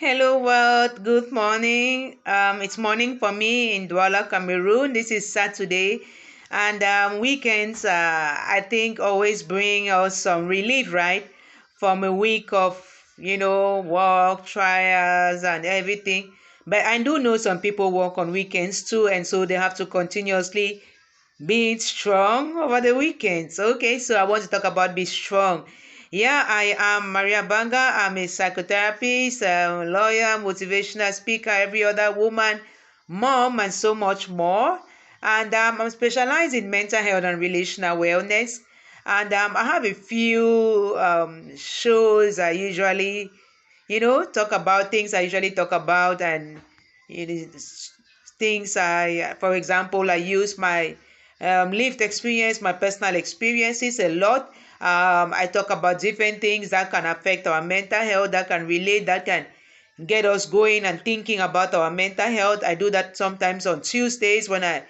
Hello, world. Good morning. It's morning for me in Douala, Cameroon. This is Saturday, and weekends, I think, always bring us some relief, right? From a week of, work, trials, and everything. But I do know some people work on weekends too, and so they have to continuously being strong over the weekends. Okay, so I want to talk about be strong. Yeah, I am Maria Banga. I'm a psychotherapist, a lawyer, motivational speaker, every other woman, mom, and so much more. And I'm specialized in mental health and relational wellness. And I have a few shows I usually, talk about things I usually talk about, and it is things for example, I use my lived experience, my personal experiences a lot. I talk about different things that can affect our mental health, that can relate, that can get us going and thinking about our mental health. I do that sometimes on Tuesdays when I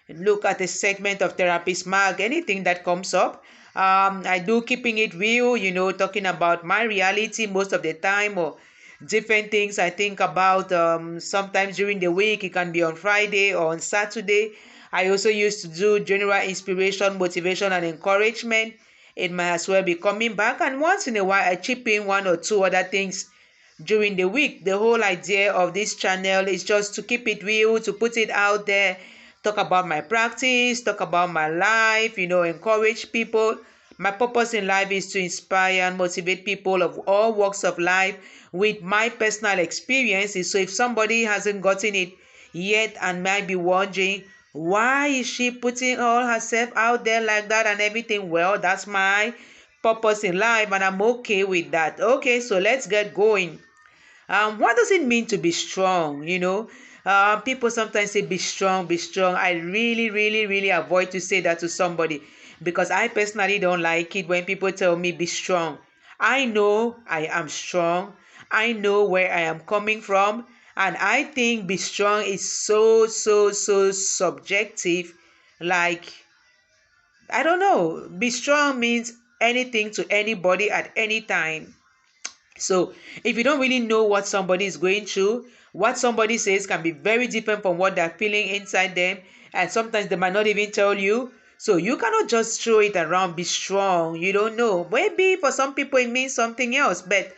look at a segment of Therapist Mag, anything that comes up. I do keeping it real, talking about my reality most of the time, or different things I think about sometimes during the week. It can be on Friday or on Saturday. I also used to do general inspiration, motivation, and encouragement. It might as well be coming back. And once in a while, I chip in one or two other things during the week. The whole idea of this channel is just to keep it real, to put it out there, talk about my practice, talk about my life, encourage people. My purpose in life is to inspire and motivate people of all walks of life with my personal experiences. So if somebody hasn't gotten it yet and might be wondering, why is she putting all herself out there like that and everything? Well, that's my purpose in life, and I'm okay with that. Okay, so let's get going. What does it mean to be strong? People sometimes say be strong, be strong. I really, really, really avoid to say that to somebody because I personally don't like it when people tell me be strong. I know I am strong. I know where I am coming from. And I think be strong is so, so, so subjective. Like, I don't know. Be strong means anything to anybody at any time. So if you don't really know what somebody is going through, what somebody says can be very different from what they're feeling inside them. And sometimes they might not even tell you. So you cannot just throw it around, be strong. You don't know. Maybe for some people it means something else. But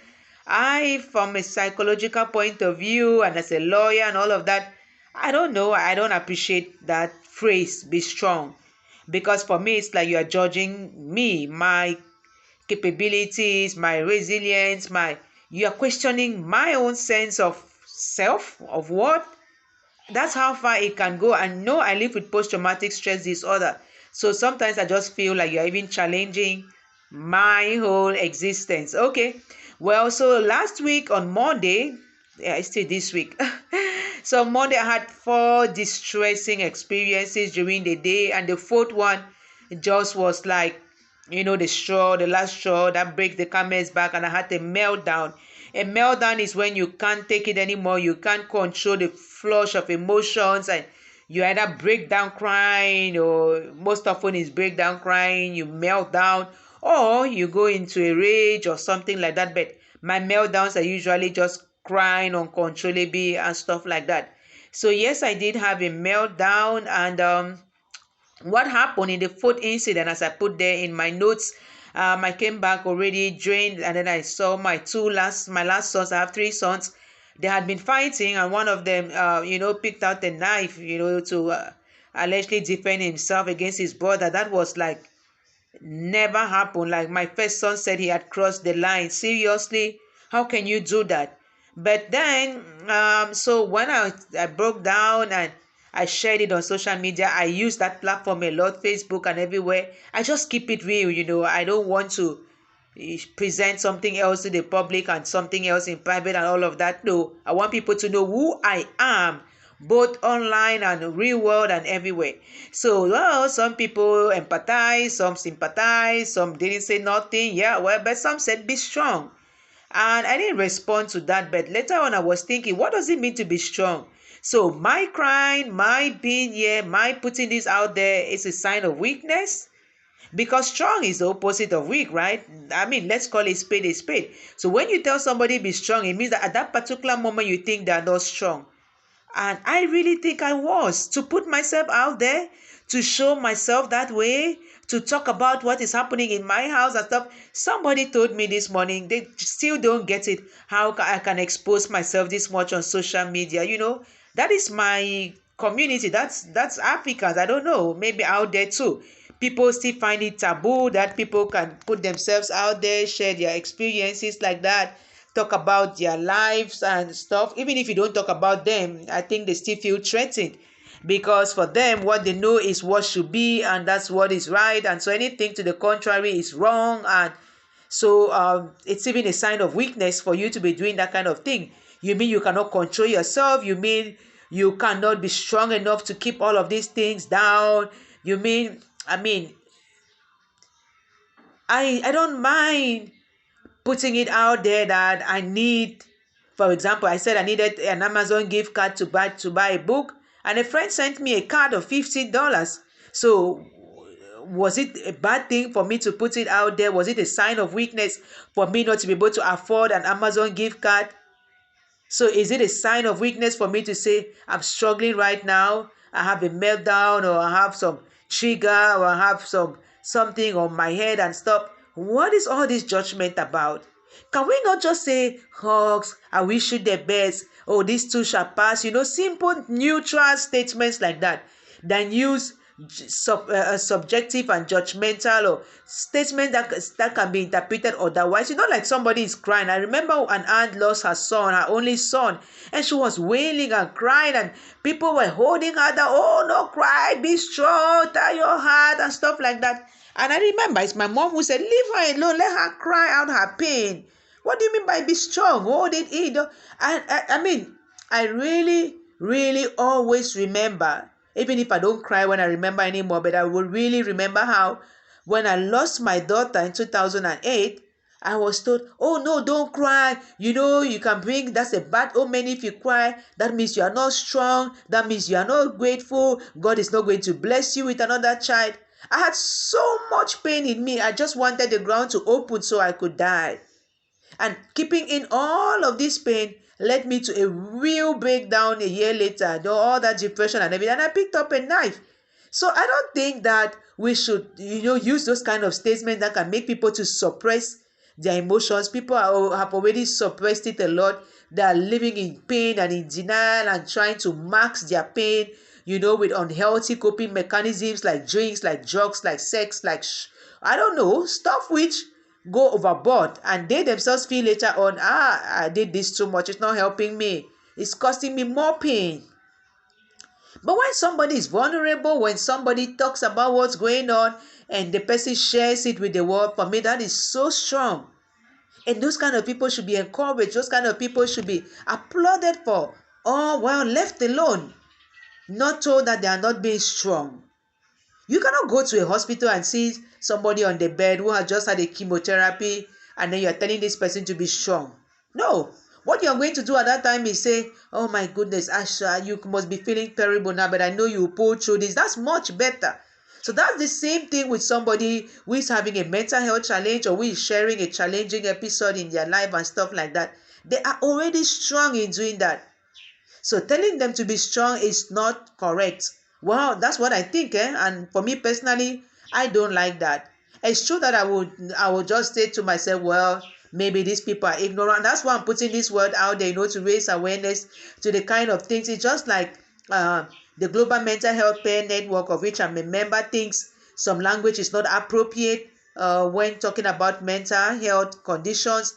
from a psychological point of view and as a lawyer and all of that, I don't know. I don't appreciate that phrase, be strong. Because for me, it's like you are judging me, my capabilities, my resilience, you are questioning my own sense of self, of what. That's how far it can go. And no, I live with post-traumatic stress disorder. So sometimes I just feel like you're even challenging my whole existence. Okay. Well, so last week on Monday, yeah, it's still this week. So Monday I had 4 distressing experiences during the day, and the fourth one just was like, the last straw that breaks the camel's back, and I had a meltdown. A meltdown is when you can't take it anymore. You can't control the flush of emotions, and you either break down crying, or most often is break down crying, you melt down, or you go into a rage or something like that. But my meltdowns are usually just crying uncontrollably and stuff like that. So yes, I did have a meltdown, and what happened in the fourth incident, as I put there in my notes, I came back already drained, and then I saw my last sons. I have 3 sons. They had been fighting, and one of them, picked out a knife, to allegedly defend himself against his brother. That was like never happened. Like my first son said, he had crossed the line. Seriously, how can you do that? But then, so when I broke down and I shared it on social media, I use that platform a lot, Facebook and everywhere. I just keep it real, I don't want to present something else to the public and something else in private and all of that. No, I want people to know who I am, both online and real world and everywhere. So, well, some people empathize, some sympathize, some didn't say nothing. Yeah, well, but some said be strong. And I didn't respond to that. But later on, I was thinking, what does it mean to be strong? So my crying, my being here, my putting this out there is a sign of weakness. Because strong is the opposite of weak, right? I mean, let's call it spade a spade. So when you tell somebody be strong, it means that at that particular moment you think they are not strong. And I really think I was, to put myself out there, to show myself that way, to talk about what is happening in my house and stuff. Somebody told me this morning, they still don't get it, how I can expose myself this much on social media. That is my community. That's Africans. I don't know, maybe out there too. People still find it taboo that people can put themselves out there, share their experiences like that, talk about their lives and stuff. Even if you don't talk about them, I think they still feel threatened, because for them what they know is what should be, and that's what is right, and so anything to the contrary is wrong. And so it's even a sign of weakness for you to be doing that kind of thing. You mean you cannot control yourself? You mean you cannot be strong enough to keep all of these things down? You mean, I don't mind putting it out there that I need, for example, I said I needed an Amazon gift card to buy a book, and a friend sent me a card of $50. So was it a bad thing for me to put it out there? Was it a sign of weakness for me not to be able to afford an Amazon gift card? So is it a sign of weakness for me to say I'm struggling right now? I have a meltdown, or I have some trigger, or I have something on my head and stuff. What is all this judgment about? Can we not just say hugs, I wish you the best, oh, these too shall pass, simple neutral statements like that, than use subjective and judgmental, or statements that can be interpreted otherwise. Like somebody is crying. I remember an aunt lost her son, her only son, and she was wailing and crying, and people were holding her down. Oh, no, cry, be strong, tie your heart and stuff like that. And I remember it's my mom who said, leave her alone, let her cry out her pain. What do you mean by be strong? Hold it in. I really, really always remember, even if I don't cry when I remember anymore, but I will really remember how when I lost my daughter in 2008, I was told, oh no, don't cry. You can bring, that's a bad omen if you cry. That means you are not strong. That means you are not grateful. God is not going to bless you with another child. I had so much pain in me. I just wanted the ground to open so I could die. And keeping in all of this pain led me to a real breakdown a year later, all that depression and everything. And I picked up a knife. So I don't think that we should, use those kind of statements that can make people to suppress their emotions. People have already suppressed it a lot. They are living in pain and in denial and trying to mask their pain, with unhealthy coping mechanisms like drinks, like drugs, like sex, like I don't know, stuff which go overboard, and they themselves feel later on, I did this too much, it's not helping me, it's costing me more pain. But when somebody is vulnerable, when somebody talks about what's going on and the person shares it with the world, for me that is so strong. And those kind of people should be encouraged. Those kind of people should be applauded for. Oh, well, left alone, not told that they are not being strong. You cannot go to a hospital and see somebody on the bed who has just had a chemotherapy, and then you're telling this person to be strong. No. What you're going to do at that time is say, oh my goodness, Asha, you must be feeling terrible now, but I know you pull through this. That's much better. So that's the same thing with somebody who is having a mental health challenge, or who is sharing a challenging episode in their life and stuff like that. They are already strong in doing that. So telling them to be strong is not correct. Well, that's what I think, and for me personally, I don't like that. It's true that I would just say to myself, well, maybe these people are ignorant. That's why I'm putting this word out there, to raise awareness to the kind of things. It's just like the Global Mental Health Care Network, of which I'm a member, thinks some language is not appropriate when talking about mental health conditions.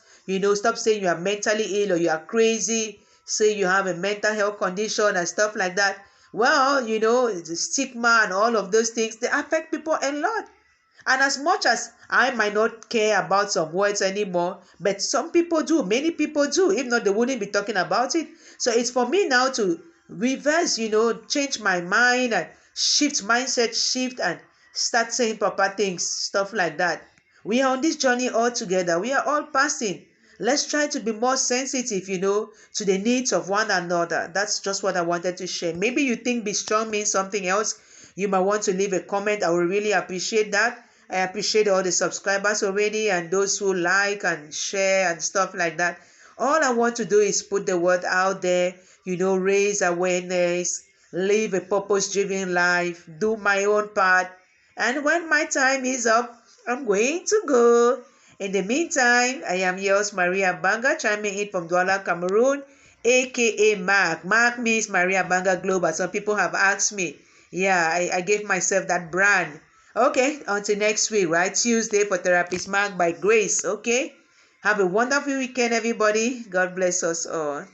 Stop saying you are mentally ill or you are crazy. Say you have a mental health condition and stuff like that. Well, the stigma and all of those things, they affect people a lot. And as much as I might not care about some words anymore, but some people do, many people do. If not, they wouldn't be talking about it. So it's for me now to reverse, change my mind and shift and start saying proper things, stuff like that. We are on this journey all together. We are all passing. Let's try to be more sensitive, to the needs of one another. That's just what I wanted to share. Maybe you think be strong means something else. You might want to leave a comment. I will really appreciate that. I appreciate all the subscribers already and those who like and share and stuff like that. All I want to do is put the word out there, raise awareness, live a purpose-driven life, do my own part. And when my time is up, I'm going to go. In the meantime, I am yours, Maria Abanga, chiming in from Douala, Cameroon, aka Mark. Mark means Maria Abanga Global. Some people have asked me. Yeah, I gave myself that brand. Okay, until next week, right? Tuesday for Therapist Mark by Grace. Okay, have a wonderful weekend, everybody. God bless us all.